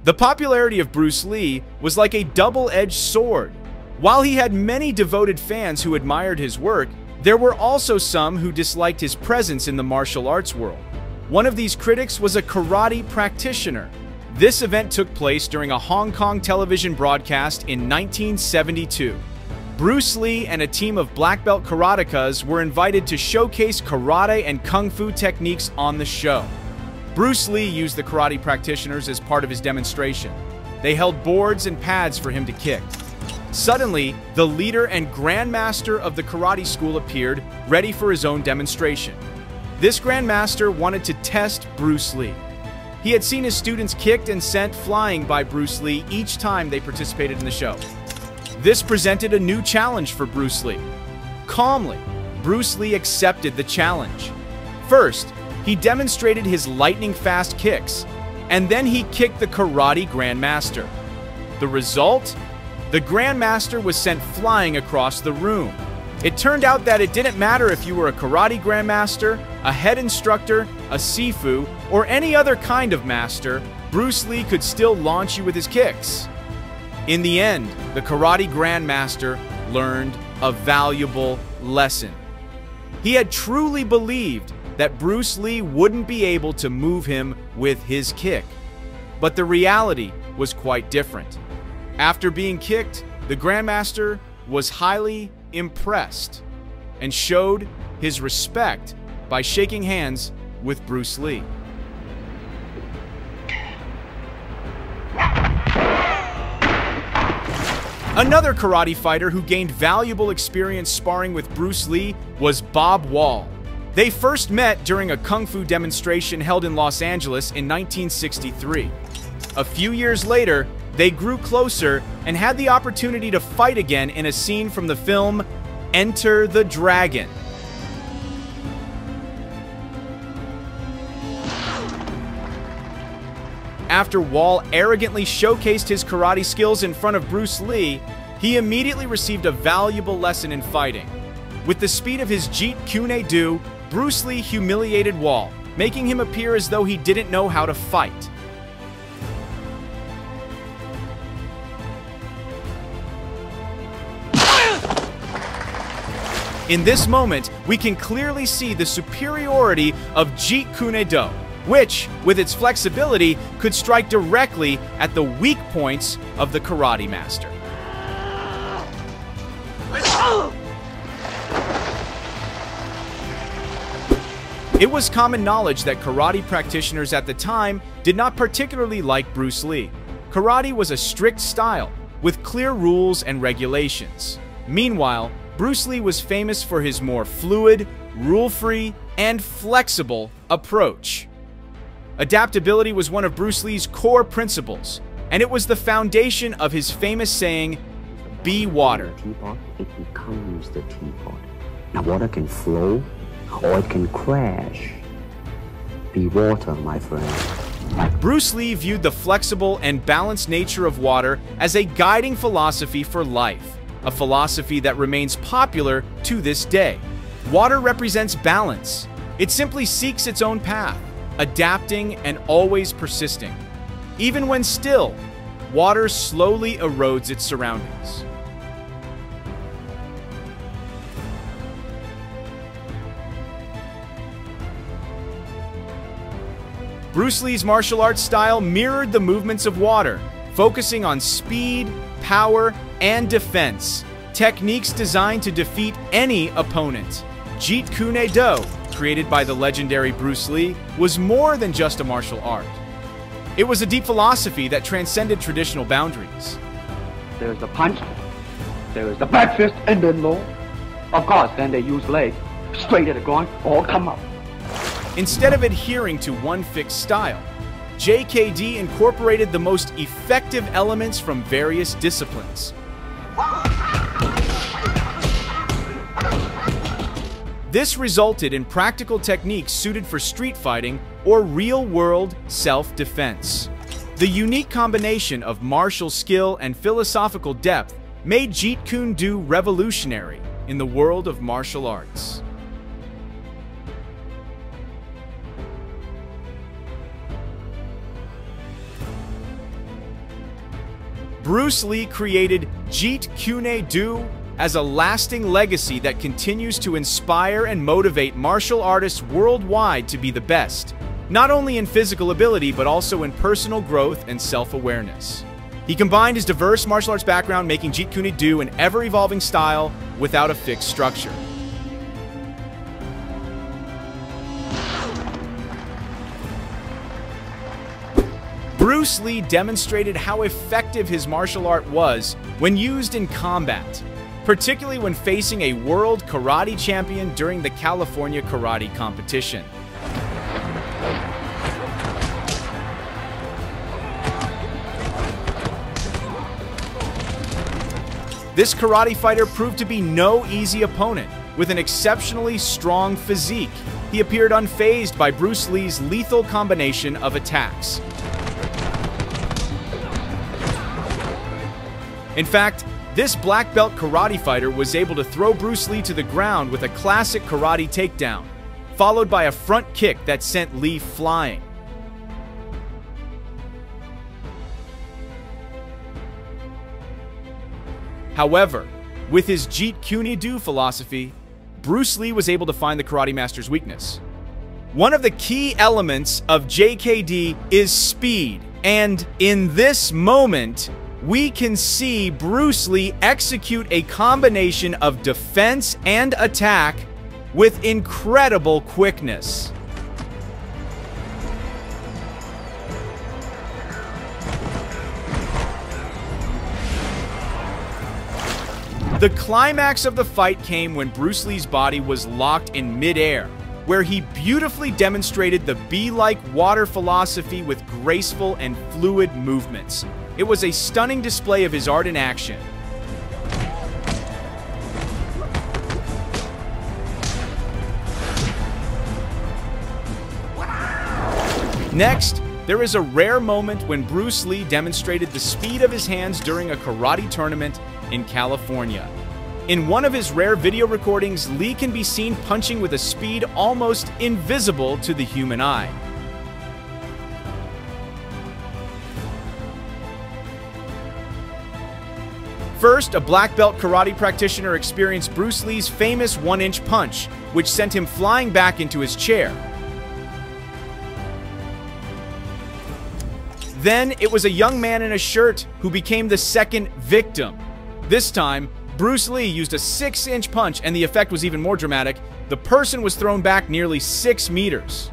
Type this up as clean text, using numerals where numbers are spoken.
The popularity of Bruce Lee was like a double-edged sword. While he had many devoted fans who admired his work, there were also some who disliked his presence in the martial arts world. One of these critics was a karate practitioner. This event took place during a Hong Kong television broadcast in 1972. Bruce Lee and a team of black belt karatekas were invited to showcase karate and kung fu techniques on the show. Bruce Lee used the karate practitioners as part of his demonstration. They held boards and pads for him to kick. Suddenly, the leader and grandmaster of the karate school appeared, ready for his own demonstration. This grandmaster wanted to test Bruce Lee. He had seen his students kicked and sent flying by Bruce Lee each time they participated in the show. This presented a new challenge for Bruce Lee. Calmly, Bruce Lee accepted the challenge. First, he demonstrated his lightning-fast kicks, and then he kicked the karate grandmaster. The result? The grandmaster was sent flying across the room. It turned out that it didn't matter if you were a karate grandmaster, a head instructor, a sifu, or any other kind of master, Bruce Lee could still launch you with his kicks. In the end, the karate grandmaster learned a valuable lesson. He had truly believed that Bruce Lee wouldn't be able to move him with his kick. But the reality was quite different. After being kicked, the grandmaster was highly impressed and showed his respect by shaking hands with Bruce Lee. Another karate fighter who gained valuable experience sparring with Bruce Lee was Bob Wall. They first met during a kung fu demonstration held in Los Angeles in 1963. A few years later, they grew closer and had the opportunity to fight again in a scene from the film Enter the Dragon. After Wall arrogantly showcased his karate skills in front of Bruce Lee, he immediately received a valuable lesson in fighting. With the speed of his Jeet Kune Do, Bruce Lee humiliated Wall, making him appear as though he didn't know how to fight. In this moment, we can clearly see the superiority of Jeet Kune Do, which, with its flexibility, could strike directly at the weak points of the karate master. It was common knowledge that karate practitioners at the time did not particularly like Bruce Lee. Karate was a strict style, with clear rules and regulations. Meanwhile, Bruce Lee was famous for his more fluid, rule-free, and flexible approach. Adaptability was one of Bruce Lee's core principles, and it was the foundation of his famous saying, "Be water." Teapot, it becomes the teapot. Now water can flow, or it can crash. Be water, my friend. Bruce Lee viewed the flexible and balanced nature of water as a guiding philosophy for life, a philosophy that remains popular to this day. Water represents balance. It simply seeks its own path, adapting and always persisting. Even when still, water slowly erodes its surroundings. Bruce Lee's martial arts style mirrored the movements of water, focusing on speed, power, and defense, techniques designed to defeat any opponent. Jeet Kune Do, created by the legendary Bruce Lee, was more than just a martial art. It was a deep philosophy that transcended traditional boundaries. There's the punch, there's the back fist, and then low. Of course, then they use leg, straight at the groin, or come up. Instead of adhering to one fixed style, JKD incorporated the most effective elements from various disciplines. This resulted in practical techniques suited for street fighting or real-world self-defense. The unique combination of martial skill and philosophical depth made Jeet Kune Do revolutionary in the world of martial arts. Bruce Lee created Jeet Kune Do as a lasting legacy that continues to inspire and motivate martial artists worldwide to be the best, not only in physical ability but also in personal growth and self-awareness. He combined his diverse martial arts background, making Jeet Kune Do an ever-evolving style without a fixed structure. Bruce Lee demonstrated how effective his martial art was when used in combat, particularly when facing a world karate champion during the California karate competition. This karate fighter proved to be no easy opponent. With an exceptionally strong physique, he appeared unfazed by Bruce Lee's lethal combination of attacks. In fact, this black belt karate fighter was able to throw Bruce Lee to the ground with a classic karate takedown, followed by a front kick that sent Lee flying. However, with his Jeet Kune Do philosophy, Bruce Lee was able to find the karate master's weakness. One of the key elements of JKD is speed, and in this moment, we can see Bruce Lee execute a combination of defense and attack with incredible quickness. The climax of the fight came when Bruce Lee's body was locked in midair, where he beautifully demonstrated the bee-like water philosophy with graceful and fluid movements. It was a stunning display of his art in action. Next, there is a rare moment when Bruce Lee demonstrated the speed of his hands during a karate tournament in California. In one of his rare video recordings, Lee can be seen punching with a speed almost invisible to the human eye. First, a black belt karate practitioner experienced Bruce Lee's famous 1-inch punch, which sent him flying back into his chair. Then, it was a young man in a shirt who became the second victim. This time, Bruce Lee used a 6-inch punch, and the effect was even more dramatic. The person was thrown back nearly 6 meters.